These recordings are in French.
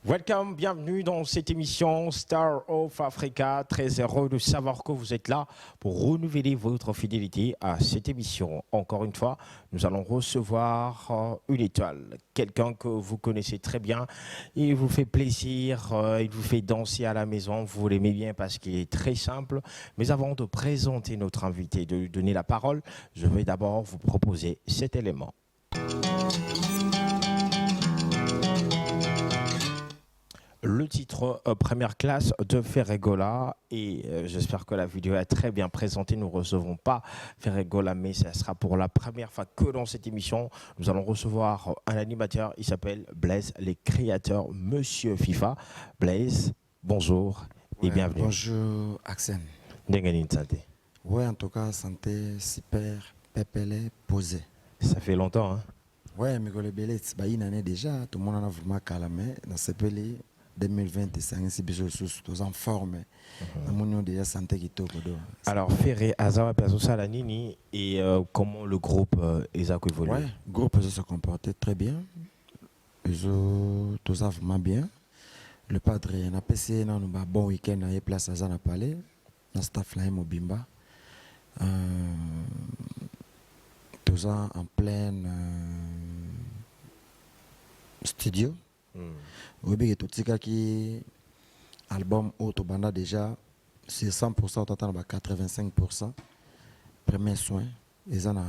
Welcome, bienvenue dans cette émission Star of Africa. Très heureux de savoir que vous êtes là pour renouveler votre fidélité à cette émission. Encore une fois, nous allons recevoir une étoile, quelqu'un que vous connaissez très bien. Il vous fait plaisir, il vous fait danser à la maison, vous l'aimez bien parce qu'il est très simple. Mais avant de présenter notre invité, de lui donner la parole, je vais d'abord vous proposer cet élément. Le titre première classe de Ferregola et j'espère que la vidéo est très bien présentée. Nous ne recevons pas Ferregola, mais ça sera pour la première fois que dans cette émission, nous allons recevoir un animateur. Il s'appelle Blaise, les créateurs Monsieur FIFA. Blaise, bonjour et bienvenue. Bonjour Axel. Ndengeni santé. Ouais, en tout cas, santé super, pépélé, posé. Ça fait longtemps, hein? Ouais, mais le belé, c'est une année déjà, tout le monde en a vraiment calmé. Dans ce pays, 2025, c'est bien sûr, tous en forme. Nous déjà santé qui toque. Alors, Ferré, Azawa, Piazzo Salanini et comment le groupe ESAC évolue? Ouais, le groupe se comportait très bien. Ils ont tout ça vraiment bien. Le padre, on a passé un bon week-end à place à Zana Palais, dans le staff là, Mobimba. Tout ça en plein studio. Oui, tout ce qui album auto banda déjà, c'est 100%, on attend 85%. Premier soin, ils ont un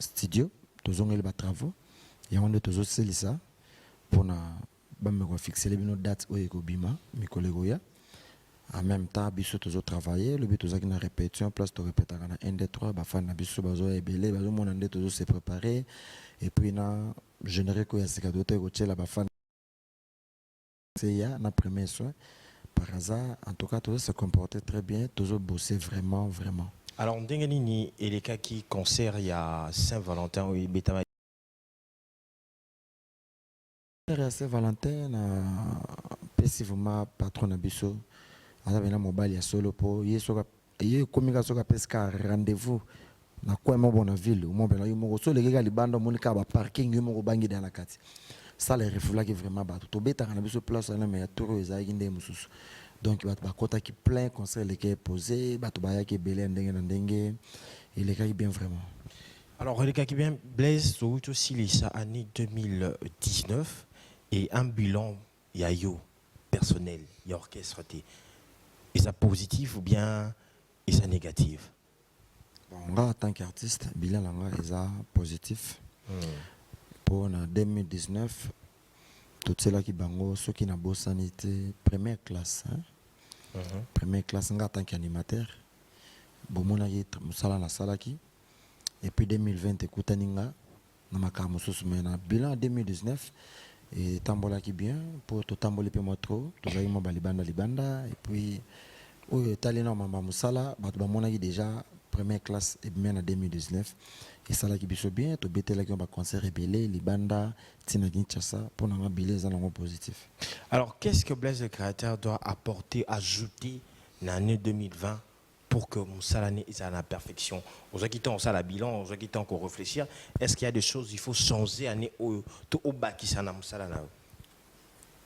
studio, tous ont les travaux, et on a tous aussi ça pour fixer les dates où il y a mes collègues. En même temps, biso toujours travailler, le but toujours une répétition, place de répéter 1, 2, 3, bafan na biso bazo ebele, bazo monande toujours se préparer et puis na générer quoi c'est cadeau te rocher la bafan c'est ya na premier soin par hasard en tout cas toujours se comporter très bien, toujours bosser vraiment. Alors Ndengenini et les cas qui concert il y a Saint-Valentin ou Betama. Saint-Valentin passivement patron na biso azabena mobile ya solo po yesoka ye komika soka pesca rendez-vous na quoi mo bona ville mo bela yo mo so lekeka libanda monika ba parking yo mo bangi dans la kati ça les refula qui vraiment ba to beta na biso place na mais tour ezaki nde mususu donc ba kota qui plein conseil lesquels posé ba to ba ya ki belé ndenge na ndenge il est bien vraiment. Alors les cas qui bien Blaise tout aussi les année 2019 et un bilan yayo personnel et orchestre. Est ça positif ou bien est ça négatif? Bon, en tant qu'artiste, bilan est ça positif. Pour 2019, tout cela qui bango, ceux qui n'ont pas sanité, première classe. Première classe, en tant qu'animateur. Bon, mon aïe, musala na salaki. Et puis 2020, écoute, ninga, na makamu susumena. Bilan 2019, et tambola qui bien, pour tout tamboler pe motro, tout ça, mo libanda, et puis. Oui, Talina Mama Moussala, on a déjà première classe et bien en 2019. Et ça là qui est bien, tu bêtes là qui ont un concert rébellé, les bandas, Tina Kinshasa, pour nous billet dans positif. Alors, qu'est-ce que Blaise le créateur doit apporter, ajouter l'année 2020 pour que Moussala ait à la perfection? Aux gens qui ont ça la bilan, aux gens qui ont encore réfléchir, est-ce qu'il y a des choses qu'il faut changer année au bas qui s'en a Moussala là?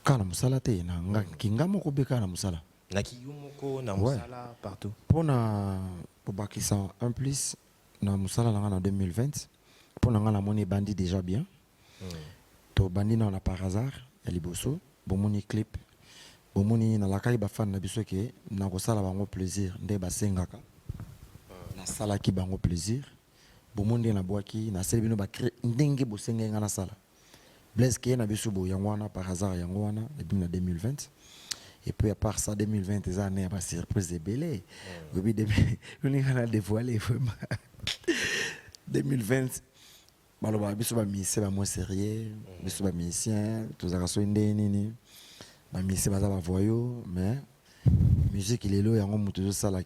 Quand Moussala t'es, na kinga moko beka na Moussala. Na kiyumoko na Moussala partout. Pour bakisa un plus na Moussala en 2020, pour na moni bandi déjà bien. To bandi na par hasard, elle bosso, bon moni clip. Bon moni na la kai ba fan na biso ke na ko sala bango plaisir nde ba sengaka. Na sala ki bango plaisir. Bon moni na boaki na sel bino ba créer ndenge bo senga na sala. Blaise ke na biso bo yangwana par hasard yangwana depuis 2020. Et puis à part ça, 2020, les années, à surprise de Belé. Oui, on a dévoilé vraiment. 2020, je suis moins sérieux, je suis musicien, tout ça, je suis musicien, je voyou, mais musique, il est là, il y a toujours ça là,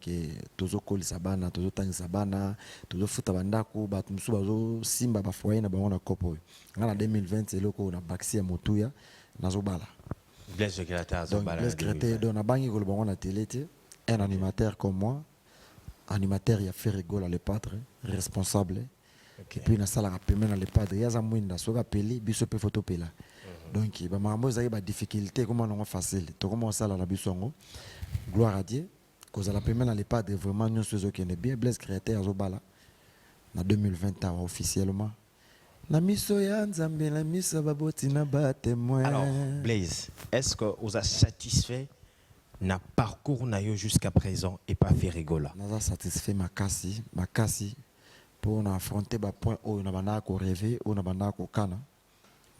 toujours coller sabana, toujours tangi sabana, toujours foutre bandako, toujours simba, bafoyer, na bango na kopo. En 2020, c'est là qu'on a baxi à Motouya, na zobala. Blaise le créateur, donc Blaise créateur, donc on a bangi ko le bango na télé, un animateur comme moi, animateur il a fait rigoler le padre, responsable. Et puis na sala rappeler na le padre, il y a zamwinda, so rappelé, biso pe photo pela. Donc ba makambo ezali ba difficulté comme on facile to comme ça la bisongo gloire à Dieu cause la première les pas de vraiment nous ceux qui est bien Blaise créateur azobala na 2020 officiellement na miso ya nzambe na miso baboti na ba témoin. Alors Blaise, est-ce que vous êtes satisfait na parcours na yo jusqu'à présent et pas fait rigola? Naza satisfait makasi pour on affronter ba point où na bana ko rêver ou na bana ko kana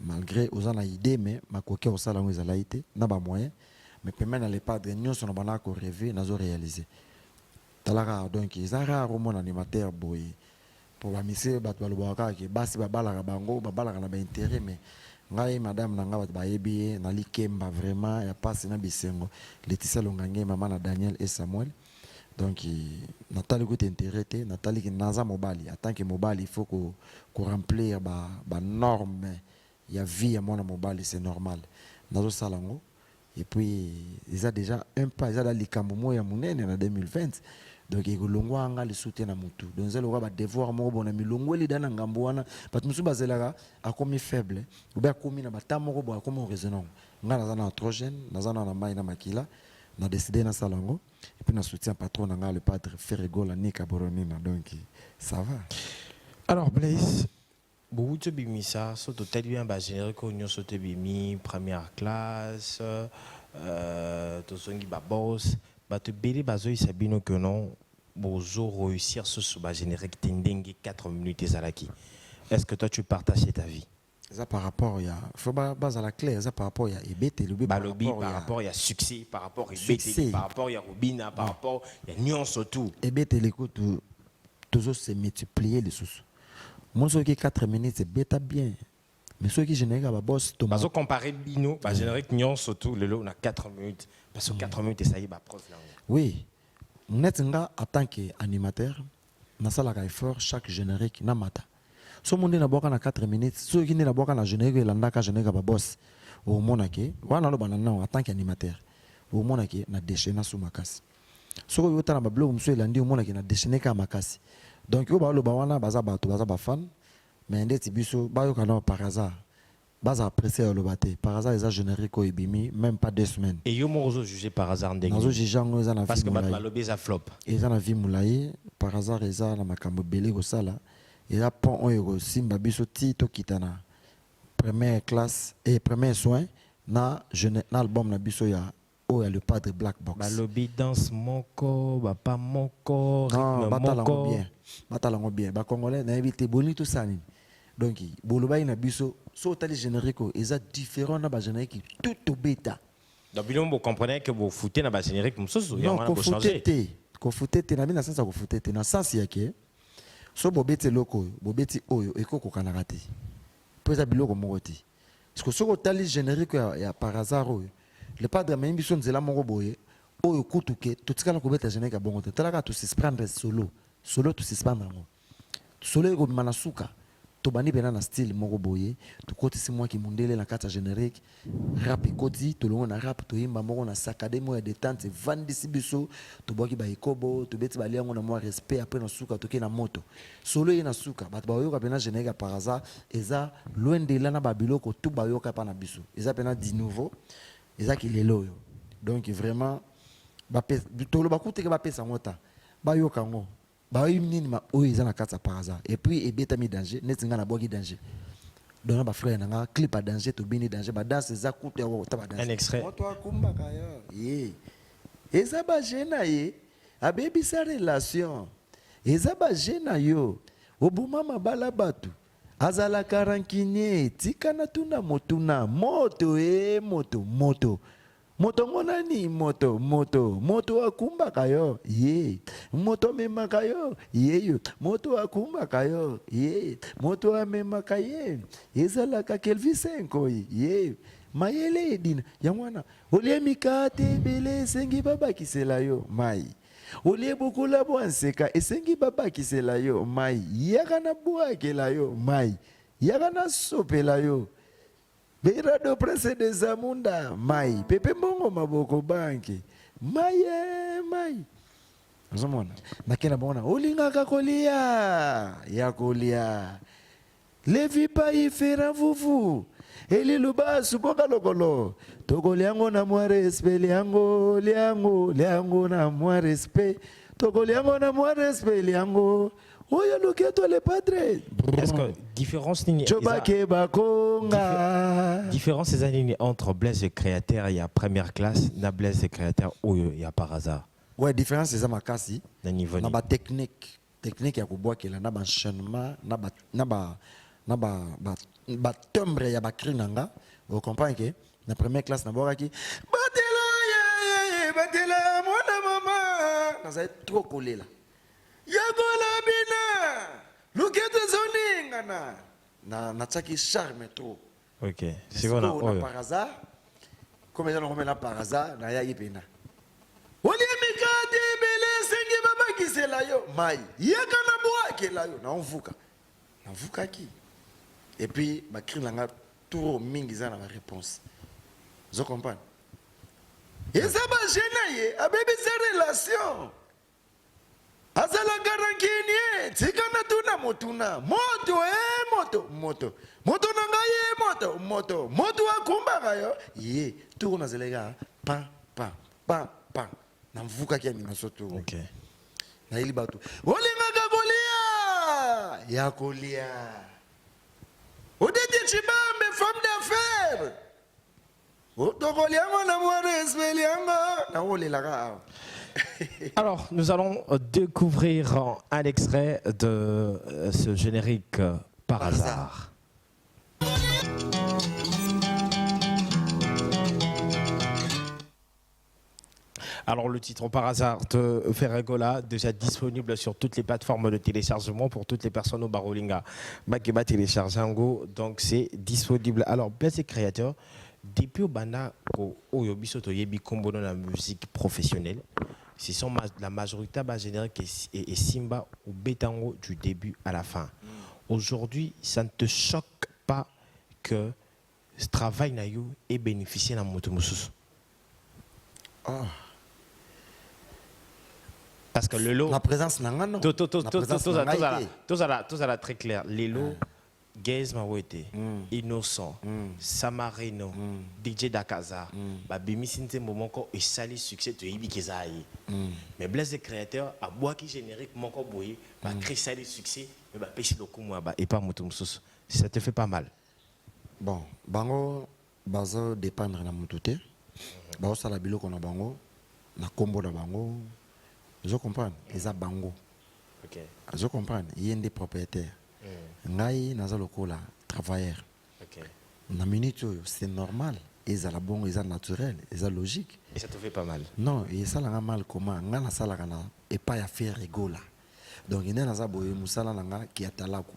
malgré aux ana idée mais makoke au sala ngeza laité na ba moyen mais permet na les pas de nyonso na bana ko rêver nazo réaliser talaka donc izara romo na animateur boy pour ba mise ba to balobaka ke basi ba balaka bango ba balaka na ba intérêt mais ngai madame na nga ba yebi na likemba vraiment ya passe na bisengo Laetitia Longange maman na Daniel et Samuel. Donc Nathalie est intéressée, Nathalie qui naza mobali en tant que mobali il faut qu'on remplir ba norme ya vie à mon mobali c'est normal nazo salango et puis ils a déjà un pas ils a la likambo ya munene na 2020 donc il longwa nga le soutien na mutu donc zelo ba devoir mo bona milongo li dana ngambo wana but musu bazelaka akomi faible ou bien akomi na batamo ko ba comme raisonnement nga naza na trop jeune naza na mai na makila na décidé na salango et puis na soutien patron nga le padre Ferregola Nika Boronina donc ça va. Alors Blaise, beaucoup de bimisa sont totalement bien basés qu'on y a bimi première classe tout ce qui ba boss ba te beli bazo isabino que non bozo réussir ce ba générique tendingi 4 minutes ezalaki. Est-ce que toi tu partages cet avis? Ça par rapport il faut base à la clé ça par rapport il y a ebete le par rapport il y a succès par rapport ebete par rapport il y a Robina par rapport il y a nuance tout ebete les coups toujours se multiplier les sous moi ceux qui 4 minutes c'est bêta bien mais ceux qui génèrent ba boss to bazo comparer bino ba générique nuance tout le lot on a 4 minutes parce que 4 minutes ça y est ba preuve là oui net nga en tant qu'animateur na sala ka effort chaque générique na mata so monde na boka na 4 minutes ceux qui na boka na générique landa ka générique ba boss au monake wana lo banana en tant qu'animateur au monake na déchaîner sous makasi so yo tana ba blog mso elandi au monake na déchaîner ka makasi donc yo ba lo ba wana baza bato baza ba fan mais ndeti biso ba yo kana par hasard baza apprécier le baté par hasard les générique ko ibimi même pas 2 semaines et yo mo jugé par hasard ndenge nazo juger ngo za na parce que bat malobi za flop et za na vie moulaye par hasard eza na makambo belé ko sala et là pont oyo simba biso ti to kitana première classe et premier soin na jeune na album na biso ya o ya le padre Black Box balobi danse moko ba pas moko rythme moko batalango bien ba congolais na éviter boni tout ça ni donc boloba ina biso so tali générique eza différent na ba générique tout bêta donc vous comprenez que vous foutez na ba générique musoso ya wana ko changer ko foutete na bina sens ko foutete na sens yake so bobeti loko bobeti oyo ekoko kanaka te po eza biloko moko te parce que soko tali générique ya par hasard oyo le padre même biso nzela moko boye oyo kutuke totikala kobeta générique ya bongo te talaka to suspendre solo to suspendre ngo solo eko bima na suka to bani pena na style moko boye to kotisi mwa ki mundele na kata générique rap ekoti to longo na rap to yimba moko na sakade mo ya détente vandisi biso to boki ba ekobo to beti ba liango na mwa respect après na suka to ke na moto solo ye na suka bat ba yoka pena générique par hasard eza loin de là na ba biloko tout ba yoka pa na biso eza pena di nouveau eza ki lelo yo donc vraiment ba to lo ba kuteke ba pesa ngota ba yoka ngo ba yimnini ma oyo eza na kata par hasard et puis ebeta mi danger netinga na boki danger donc ba frère na clip à danger to bini danger ba danse eza kutu ya ta ba danse un extrait moto akumba kayo ye eza ba jena ye abebi sa relation eza ba jena yo obuma mabala batu azala karankinye tikana tuna motuna moto moto ngonani moto akumba kayo ye moto mema kayo ye moto akumba kayo ye moto amema kaye ezala ka kelvisenko ye mayele edina ya mwana olie mikate bele sengi baba kisela yo mai olie bukula bwanseka esengi baba kisela yo mai yakana bwakela yo mai yakana sopela yo Beirado Prince de Zamunda, mai, pepe mbongo maboko banki, mai. Nzomona, nakena bona, olinga kakolia, ya kolia. Levi pa ifera vuvu, Eli luba suboka lokolo. Toko liango na moi respect liango liango na moi respect. Toko liango na moi respect liango. Oya loketo le padre. Est-ce que différence différence ces années entre Blaise le créateur et la première classe, na Blaise le créateur ou il y a par hasard? Ouais, différence c'est ça ma kasi. Na niveau. Na ba technique ya kuboa kila na ba enchaînement ba timbre ya ba crinanga. Vous comprenez que la première classe na boka ki batela mona mama. Na ça trop collé là. Yagola bina. Loketo zoninga na tsaki charme trop. OK. C'est bon là. Par hasard. Comme ils ont remis là par hasard na ya ipena. Oli mikade bele sengi baba kisela yo mai. Yaka na boa kela yo na onvuka. Na vuka ki. Et puis ba cri langa trop mingi za na réponse. Vous comprenez? Et ça va gêner a bébé sa relation. Azala garankini tikana tuna motuna moto moto nanga moto akumba kayo ye tout na zelega pa na mvuka kia mina soto. OK. Na ili batu olinga gagolia ya kolia odete chibambe femme d'affaires otokolia na moi respect lianga na olela ka. Alors, nous allons découvrir un extrait de ce générique par hasard. Alors, le titre par hasard de Ferregola, déjà disponible sur toutes les plateformes de téléchargement pour toutes les personnes au Barolinga. Makeba téléchargeango, donc c'est disponible. Alors, Blaise créateur, depuis au Bana, au Yobisoto Yebi Kombo dans la musique professionnelle, ce sont la majorité générique et Simba ou Betango du début à la fin. Aujourd'hui, ça ne te choque pas que ce travail ait bénéficié de la motomoussous? Parce que le lot. La présence n'a pas. Tout ça très clair. Les lots, Gaze Mawete, Innocent, Samarino, DJ Dakaza, Bimi Sinte Momoko et Sali Succès de Ibi Kezaï. Mais Blaise le créateur, à bois qui générique Moko Boye, créer Sali Succès, mais pêcher le coup et pas Motumsus. Ça te fait pas mal. Bon, Bango, Bazo dépendre de Moutouté. Bango Salabilo qu'on a Bango, na combo de Bango. Je comprends, ils ont Bango. Ok. Je comprends, il y a des propriétaires. Ngai naza lokola travailleur. OK. Na minute c'est normal, ils ont la bon, ils ont naturel, ils ont logique. Et ça te fait pas mal? Non, et ça la mal comment ngana sala kana et pas à faire rigola. Donc il y a naza boye musala nanga qui atalaku.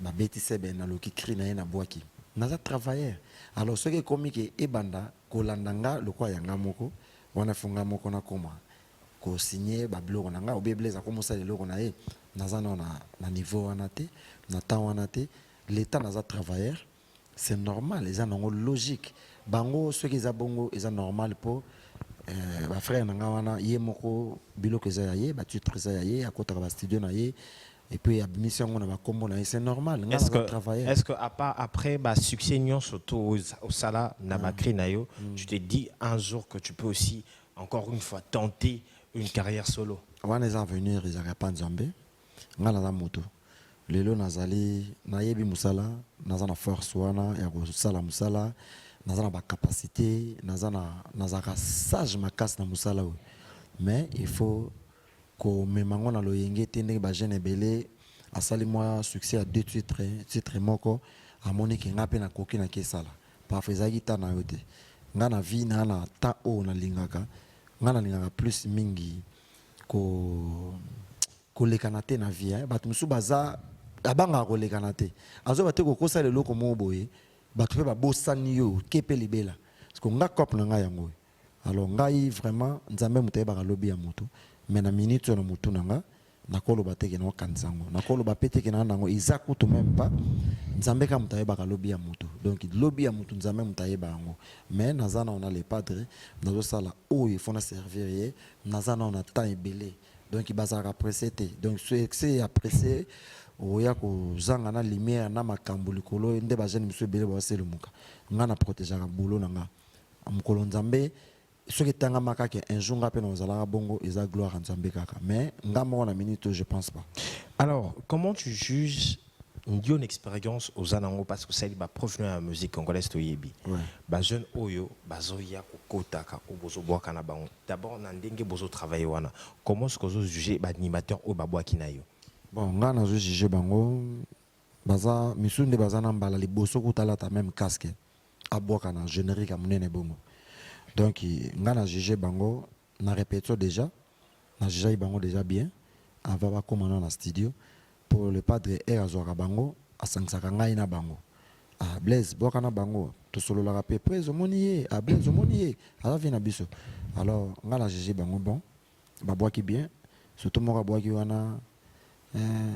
Ba beti sebe na loki cri na na boaki. Naza travailleur. Alors ce qui est comique et banda kolandanga lokwa yanga moko, wana funga moko na koma. Ko signer ba bloko nanga obebleza comme ça les loko na e naza na niveau wana te na temps wana te l'état naza travailleur c'est normal les gens ont logique bango ceux qui za bongo ils normal pour ba frère nanga wana ye moko biloko za ye ba titre za ye akota ba studio na ye et puis la mission on a ba combo na c'est normal est-ce que après ba succès nyon surtout au sala na ba cri na yo tu te dis un jour que tu peux aussi encore une fois tenter une carrière solo? Wana za venir ils n'ont pas Nzambe ngala na moto lelo nazali nayebi musala naza na force wana ya kosala musala naza na ba capacité naza ka sage makasi na musala we mais il faut ko memango na loyenge te ndenge ba jeune belé asali moi succès à deux titres moko amoni ke ngape na koki na kesala pa fezaki ta na yote ngana vie na ta o na lingaka ngana lingaka plus mingi ko lekana te na vie bato musu baza abanga ko lekana te azo bate ko kosa lelo ko mo boye bato pe ba bosani yo kepe libela parce que nga cop na nga yango alors ngai vraiment nzambe mutaye ba lobi ya moto mais na minute na motu na nga nakolo bateke na kanzango nakolo bapeteke na nango izaku to même pas nzambe ka mutaye ba lobi ya moto donc lobi ya moto nzambe mutaye ba yango mais nazana on a les padres nazo sala o il faut na servir ye nazana on a temps ebelé donc il bazaka pressé donc c'est apprécié oya ko zanga na lumière na makambo likolo nde ba jeune miso belé ba selumuka nga na protéger ka boulot nanga mukolo nzambe soki tanga makaka un jour nga pe na ozala bongo eza gloire nzambe kaka mais nga mo na minute je pense pas. Alors comment tu juges une expérience aux anango parce que c'est ba prof de la musique congolaise to yebi ba jeune oyo bazoya kokotaka obozo boka na bango d'abord na ndenge bozo travailler wana comment est-ce que vous jugez ba animateur o ba boaki na yo. Bon nga na juge bango baza misunde baza na mbala liboso kutala ta même casque aboka na générique amunene bongo donc nga na juge bango na répétition déjà na juge bango déjà bien avant ba komana na studio pour le padre Azora bango asangsaka ngai na bango Blaise boka na bango to solo la rapé près omonié Blaise omonié ala vient na biso alors nga na juge bango bon ba boaki bien surtout mo boaki wana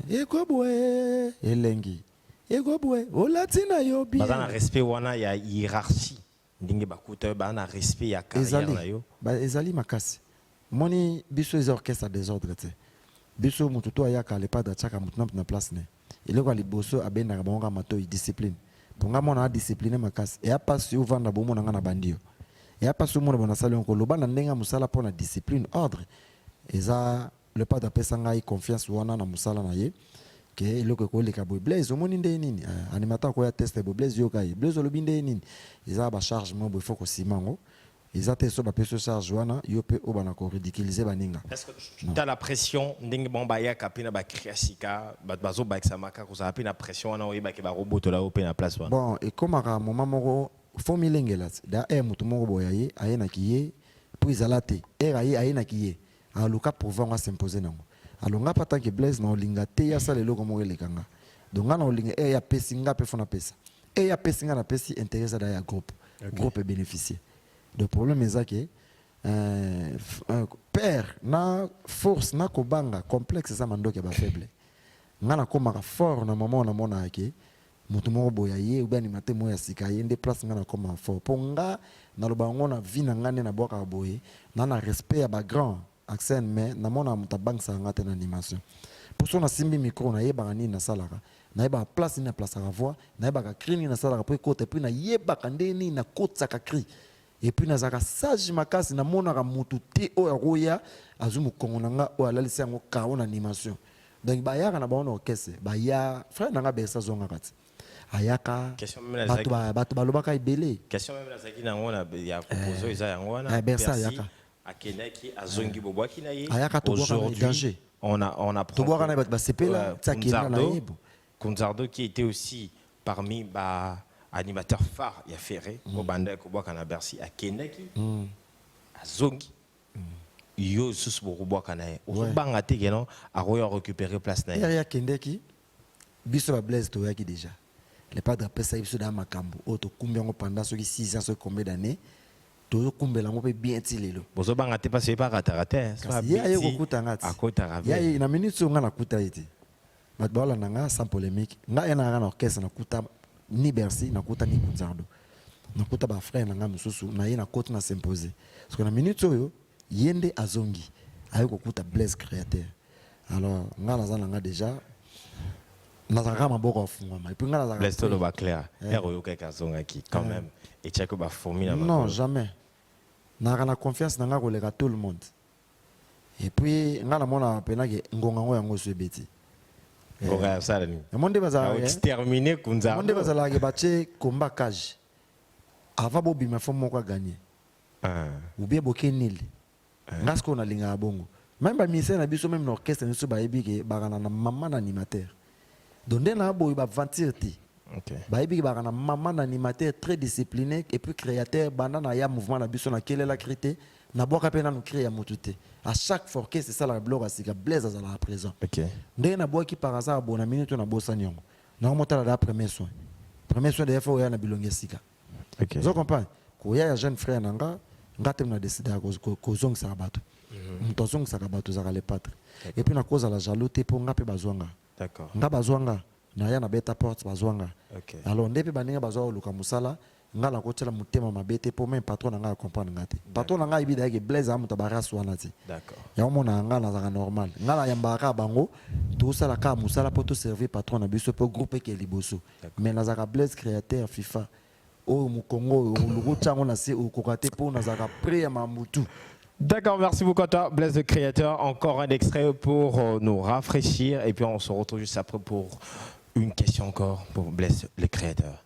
ekobwe elengi ekobwe olatina yo bien bazana respect wana ya hiérarchie ndenge bakuta bana respect ya carrière na yo ezali makasi moni biso les orchestres des ordres te biso mutu to ayaka le padre chaka mutu na place ne ileko liboso abenda bango mato discipline ponga mona discipline makasi et apasi uvanda bomo na ngana bandio et apasi mona bona sali onko loba na ndenga musala pona discipline ordre eza le padre pesa ngai confiance wana na musala na ye ke ileko ko leka boy Blaise omoni nde nini animateur ko ya test bo Blaise yo kai Blaise lobi nde nini eza ba charge mo bo faut ko simango ils ont so ba peso charge wana yo pe o bana ko ridiculiser baninga. Est-ce que tu as la pression ndenge bon ba ya kapina ba créasika ba bazo ba examaka ko ça pina pression wana o ba ke ba robot la o pe na place wana. Bon et comme à moment moko formule ngela da mutu moko boya ye ayena kiye puis alate era ye ayena kiye a luka pouvoir s'imposer nango alonga pata ke Blaise na olinga te ya sala loko moko lekanga donc na olinga ya pesinga pe fona pesa ya pesinga na pesi intérêt da ya groupe groupe bénéficier. Le problème est que père na force na kobanga complexe ça mandoke ba faible ngana komaka fort na moment na mona yake mutu moko boya ye ou bien animateur mo ya sika ye nde place ngana koma fort ponga na lobango na vie na ngane na boka boye na respect ya ba grand accent mais na mona muta bank sa ngate na animation pour son simbi micro na yeba nini na salaka na yeba place na place à voix na yeba ka cri na salaka pour côté puis na yeba kandeni na kotsa ka cri et puis nazaka sage makasi na monaka mutu te o roya azumu kongonanga o alalisi yango kao na animation donc bayaka na baona orchestre baya frère nanga besa zonga kati ayaka bato balobaka ibele question même la zaki na ngona ya proposer eza yango wana bersa ayaka akenaki azongi bobwaki na ye ayaka to danger on a to boka na ba sepela tsakina na yebo Kunzardo qui était aussi parmi animateur phare ya Ferré au banda ko boka na Bercy akenaki azongi yo sus bo boka na ye o banga te geno a récupérer place na ye ya kendeki biso ba Blaise to yaki déjà le padre pesa biso da makambo o to kumbia ngo pendant soki 6 ans soki combien d'années to kumbela ngo pe bien tilelo bozo banga te passer par raté ya yo kokuta ngati akota ravé ya na minute so nga na kuta ite mat bala nanga sans polémique nga ena na orchestre na kuta ni Bercy na kuta ni Kunzardo na kuta ba frère nanga mususu na ye na kote na s'imposer parce que na minute oyo yende azongi ayo kokuta Blaise créateur alors nga na nga déjà nazaka maboko afungama et puis nga nazaka Blaise to lo ba clair ero yo kaka zonga ki quand même et tchako ba formule non jamais na confiance nanga ko leka tout le monde et puis nga na mona pena ke ngonga ngo yango so ebeti ngonga sala ni monde bazala exterminer Kunzardo monde bazala ke bache combat cage avant bobima fo moko gagner ou bien bokenil ngasko na linga bongo même ba misé na biso même na orchestre niso ba yebi ke bagana na maman animateur donc na boy ba ventir ti ba yebi ke bagana maman animateur très discipliné et puis créateur banda na ya mouvement na biso na kelela crité na boka pe na no créer ya motuté à chaque fois que c'est ça la bloc asika Blaise azala à présent ndenge na boki par hasard bona minute na bosa nyongo na motala da premier soin de fois ya na bilonge sika vous comprenez ko ya jeune frère nanga ngate na décider ko zongisa bato mutozongisa bato za le patre et puis na cause la jaloute pour ngape bazwanga d'accord nga bazwanga na ya na beta porte bazwanga alors ndepe baninga bazwa luka musala nga la kotela mutema mabete pour même patron nga comprendre ngate patron nga ibida ke Blaise amuta baras wana ti D'accord. ya mona nga na zaka normal nga la yambaka bango tout ça la ka musala pour tout servir patron na biso pour groupe ke liboso mais na zaka Blaise créateur FIFA au Congo au lugu tsango na se au kokate pour na zaka pré ya mamutu. D'accord, merci beaucoup à toi, Blaise le créateur. Encore un extrait pour nous rafraîchir et puis on se retrouve juste après pour une question encore pour Blaise le créateur.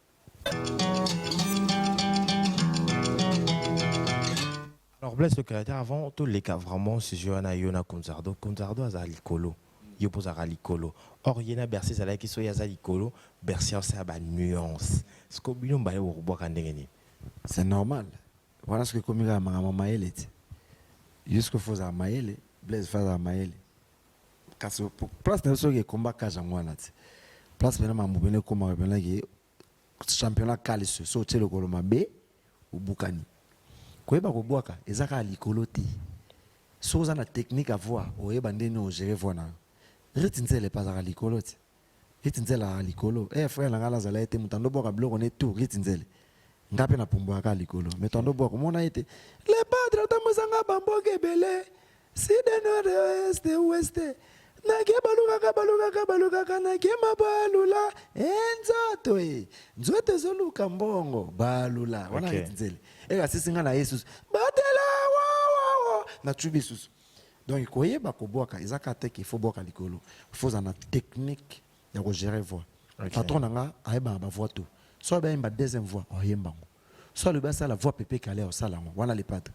Alors Blaise le créateur, avant tous les cas, vraiment, c'est Johanna Yona Kunzardo. Kunzardo a Likolo. Il pose à Likolo. Or, il y a Bercy, ça qui soit à Likolo. Bercy, c'est à nuance. Ce qu'on a C'est normal. Voilà ce que comme il a maman est. Jusqu'au faut à Maëlle, Blaise fait à Maëlle. Parce que place de ce qui combat Kajangwana. Place de ma moubene comme un championnat Kalisu, sauter le Coloma B ou Boukani. Kweba Koboaka, Ezaka Likoloti. Soza na technique à voir, ou Ebandeni au gérer Vona. Ritinzel pas à Likoloti. Ritinzel à Likolo. Eh frère, la gala zala été mutando boka bloc on est tout, Ritinzel. Ngape na Pumboaka Likolo. Mais tando boka, mon a été. Les padres tamosanga bamboke bele. Si de nord-est, ouest. Nage baluka nage mabalula. Enzoto e. Nzoto zoluka mbongo. Balula. Wana Ritinzel. Et sisi nga na Jesus batela wa na tubisus donc koyeba ko boka ezaka te qu'il faut boka likolo faut na technique ya ko gérer voix patron nga ayeba ba voix tout soit ba imba deuxième voix oyemba soit le basa la voix pépé calé au salango wana les padres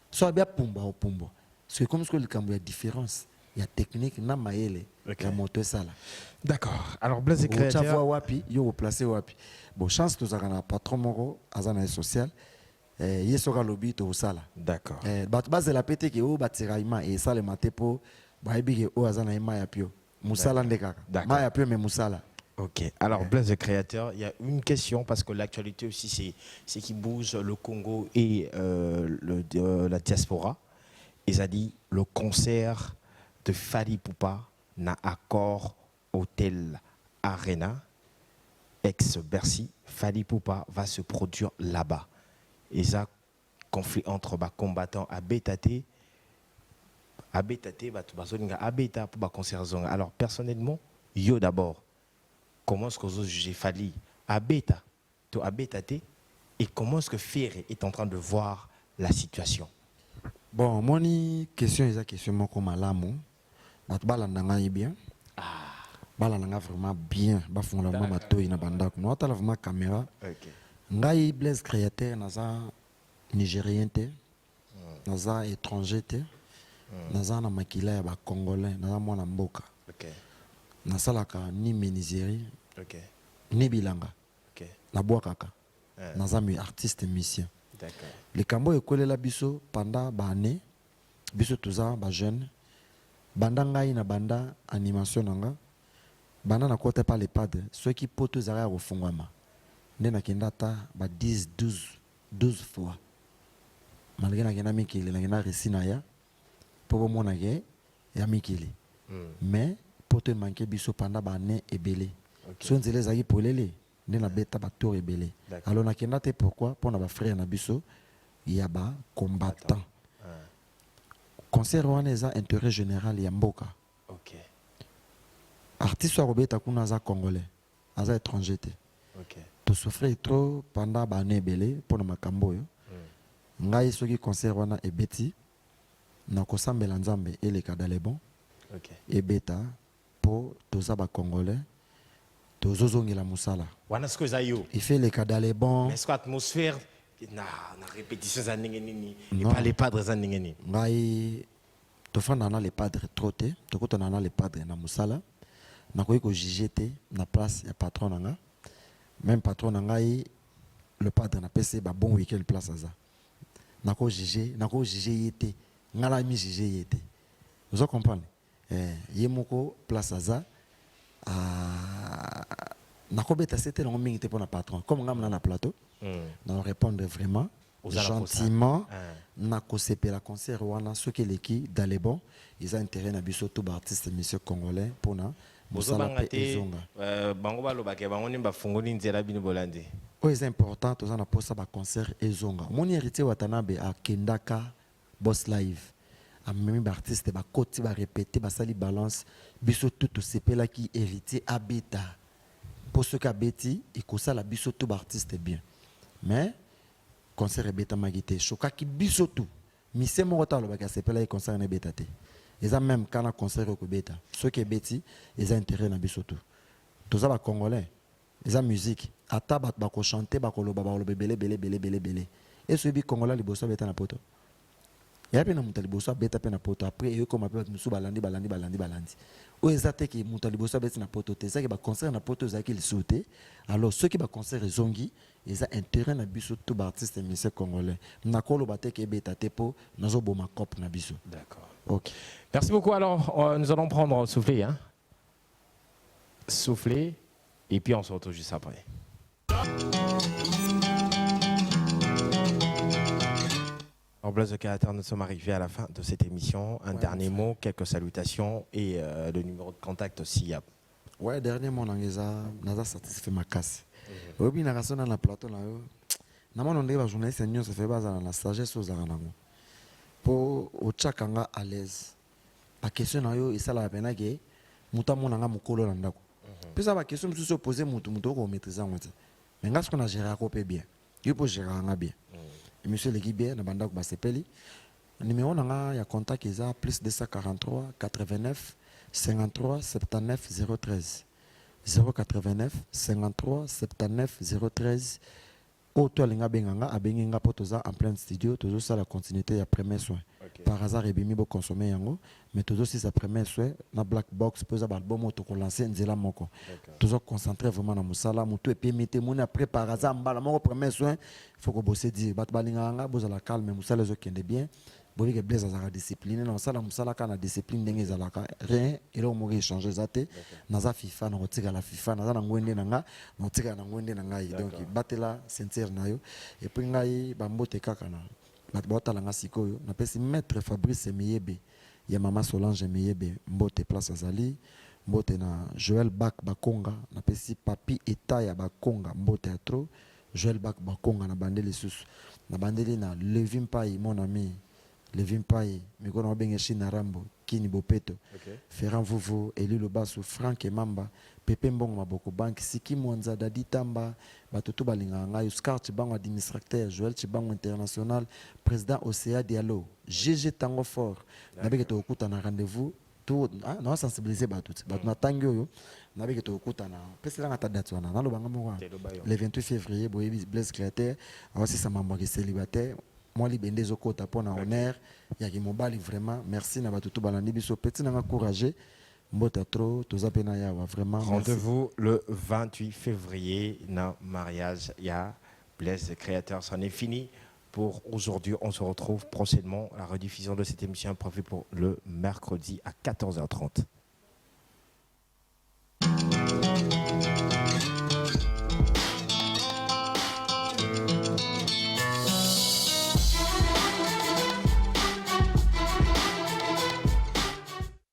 soit bien pumba au pumbo c'est comme ce que le cambo ya différence ya technique na maele ya moto sala. D'accord. Alors Blaise le créateur voix wapi yo placer wapi bon chance tous na patron moko azana social. Yesoka lobi to sala. D'accord. Base la pété que o batiraima et ça le maté pour baibi que o azana ima ya pio. Musala ndekaka. Ma ya pio mais musala. Ok. Alors Blaise le créateur, il y a une question parce que l'actualité aussi c'est qui bouge le Congo et la diaspora. Ils a dit le concert de Fally Ipupa na accord Hôtel Arena ex Bercy. Fally Ipupa va se produire là-bas. Et ça, conflit entre les combattants à Bétaté, pour la concert. Alors, personnellement, yo d'abord, comment est-ce que vous jugez Fally à Bétaté et comment est-ce que Ferré est en train de voir la situation? Bon, mon question est la question comme l'amour. Balandanga bien. Balandanga vraiment bien. Bafondamment mato ina bandak. Nous avons vraiment caméra. Ngai Blaise créateur naza nigérien te naza étranger te naza na makila ya ba congolais naza mwana mboka nasalaka ni menuiserie ni bilanga na bwakaka naza mi artiste musicien le kambo ekolela biso pendant ba année biso toza ba jeune banda ngai na banda animation nanga banda na kote par les padres ceux qui poto zara refungwama nde nakenda ta ba 12 fois malgré nakenda mikili nakenda resi na ya po bomona ke ya mikili mais poto manqué biso pendant ba année ebele so nzela ezaki polele nde na beta ba tour ebele alors nakenda te pourquoi pour na ba frère na biso ya ba combattant concert wana eza intérêt général ya mboka artiste wa kobeta kuna aza congolais aza étranger te to souffrir trop pendant ba année belé pour na makambo yo ngai soki concert wana ebeti na kosambela nzambe eleka dalebon ebeta po toza ba congolais tozozongela musala wana ce que za yo il fait les dalebon est-ce que atmosphère na répétition za ndengeni ni pas les padres za ndengeni ngai tofanda na les padres trop te tokotana na les padres na musala na koyi ko juger te na place ya patron nanga. Même patron nangai le padre n'a pas fait un bon week-end place à ça. Nako jugé yété, ngala mi jugé yété. Vous comprenez? Yemoko place à ça. Nako beta c'était long mingi pour na patron. Comme ngam na plateau, na répondre vraiment gentiment. Nako sepe la concert wana ceux qui l'équipe dans les bons, ils ont intérêt na biso tout artiste monsieur congolais pour na bango balobake bango nimba fungoli nzela bino bolandi C'est important, tous en apporter ça concert et zonga. Mon héritier Watanabe à Kendaka Boss Live. A même artiste ba côté ba répéter ba sali balance biso tout ce là qui héritier abeta. Pour ceux qui abeti et que ça la biso tout artiste bien. Mais concert et beta magité choka qui biso tout. Mise mo rota lo ba ka sepela e concert ne beta te. Ils ont même quand concert ko beta. Ceux qui beti ils ont intérêt na biso tout. Tous ça ba congolais. Ils ont musique. Ata bat bako chanter bako lo baba lo belé belé. Et ce bi congolais li bossa beta na poto. Ya pe na mutali bossa beta pe na poto après eux comme appelle musu balandi. O ezate ki mutali bossa beta na poto te ça ki ba concert na poto za ki li sauter. Alors ceux qui ba concert zongi ils ont intérêt na biso tout ba artiste musique congolais. Na kolo bate ke beta te po nazo boma cop na biso. D'accord. OK. Merci beaucoup. Alors, nous allons prendre souffler. Hein? Souffler. Et puis, on se retrouve juste après. En Blaise de Caractère, nous sommes arrivés à la fin de cette émission. Un dernier mot, quelques salutations et le numéro de contact aussi. Ouais, dernier mot, naza satisfait ma casse. Obi na rasona na plateau là. Na mona ndeba journaliste nyo se fait baza na sagesse aux aranango. Po o chakanga à l'aise. La question na yo isa la pena ke muta mona nga mukolo na ndako. Pesa ba question msusu poser mutu ko maîtriser ngwete. Mais nga ce qu'on a géré ko pe bien. Il peut gérer nga bien. Et monsieur le bien na bandako ba sepeli. Numéro na ya contact isa plus 243 89 53 79 013 089 53 79 013. Auto linga benganga abenginga potoza en plein studio toujours ça la continuité ya premier soin. Okay. Par hasard ebimi bo consommer yango mais toujours si ça premier soin na black box poza ba album auto ko lancer nzela moko. Toujours concentrer vraiment na musala mutu et puis mettez mon après par hasard mbala moko premier soin faut que bosser dire bat balinganga boza la calme musala zo kende bien. Bobi que Blaise azara discipline na sala musala kana discipline ndenge ezalaka rien et là on m'a échanger zate naza FIFA na kotika la FIFA naza na ngwende nanga na kotika na ngwende nanga donc batela ceinture na yo et puis ngai bambote kaka na batbota langa sikoyo na pesi maître Fabrice Meyebe ya mama Solange Meyebe mbote place azali mbote na Joël Bak Bakonga na pesi papi eta ya Bakonga mbote atro Joël Bak Bakonga na bandeli susu na bandeli na Levin Pai mon ami Levin Pai, Mikono Bengeshi Narambo, Kini Bopeto, Ferran Vovo, Eli Lobasso, Franck et Mamba, Pepe Mbong Maboko Bank, Siki Mwanza, Dadi Tamba, Batutu Balinganga, Yuskar Chibango administrateur, Joël Chibango international, président Océa Diallo, GG Tango Fort, Nabeke Tokuta na rendez-vous, tout, non sensibiliser Batut, Batuna Tango, Nabeke Tokuta na, Pesela Tadatswana, Nalo Bangamoa, le 28 février, Boyebi Blaise Créateur, aussi sa maman qui est célibataire. Moi libende zokota pona honneur ya ki mobali vraiment merci na batutu balandi biso petit na encourager mbota trop tozapena yawa vraiment rendez-vous le 28 février na mariage ya Blaise Créateur. C'en est fini pour aujourd'hui. On se retrouve prochainement. La rediffusion de cette émission est prévue pour le mercredi à 14h30.